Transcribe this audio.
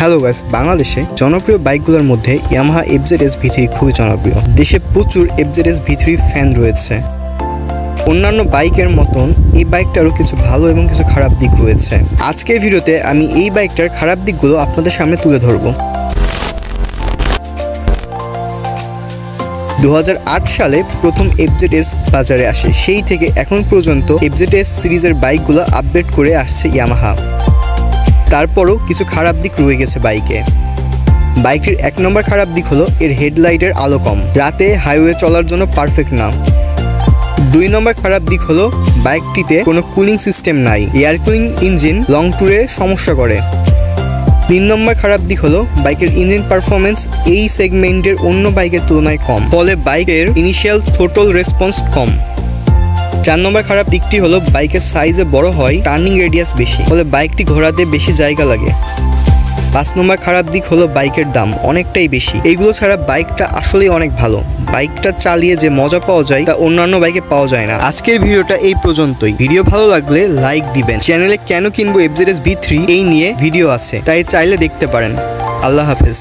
Hello guys, বাংলাদেশে জনপ্রিয় বাইকগুলোর মধ্যে ইয়ামাহা FZS V3 খুবই জনপ্রিয়। দেশে প্রচুর FZS V3 ফ্যান রয়েছে। অন্যান্য বাইকের মতন এই বাইকটারও কিছু ভালো এবং কিছু খারাপ দিক রয়েছে। আজকের ভিডিওতে আমি এই বাইকটার খারাপ দিকগুলো আপনাদের সামনে তুলে ধরব। 2008 সালে প্রথম FZS বাজারে আসে। সেই থেকে এখন পর্যন্ত FZS সিরিজের বাইকগুলো আপডেট করে আসছে ইয়ামাহা। তারপরও কিছু খারাপ দিক রয়ে গেছে বাইকে। বাইকটির 1 নম্বর খারাপ দিক হলো এর হেডলাইটের আলো কম, রাতে হাইওয়ে চলার জন্য পারফেক্ট না। 2 নম্বর খারাপ দিক হলো বাইকটিতে কোনো কুলিং সিস্টেম নাই, এয়ার কুলিং ইঞ্জিন লং ট্যুরে সমস্যা করে। 3 নম্বর খারাপ দিক হলো বাইকের ইঞ্জিন পারফরমেন্স এই সেগমেন্টের অন্য বাইকের তুলনায় কম, ফলে বাইকের ইনিশিয়াল থ্রোটল রেসপন্স কম। 4 নম্বর খারাপ দিকটি হলো বাইকের সাইজে বড় হয়, টার্নিং রেডিয়াস বেশি, ফলে বাইকটি ঘোরাতে বেশি জায়গা লাগে। 5 নম্বর খারাপ দিক হলো বাইকের দাম অনেকটাই বেশি। এইগুলো ছাড়া বাইকটা আসলেই অনেক ভালো। বাইকটা চালিয়ে যে মজা পাওয়া যায় তা অন্যান্য বাইকে পাওয়া যায় না। আজকের ভিডিওটা এই পর্যন্তই। ভিডিও ভালো লাগলে লাইক দিবেন। চ্যানেলে কেন কিনবো FZS V3 এই নিয়ে ভিডিও আছে, তাই চাইলে দেখতে পারেন। আল্লাহ হাফেজ।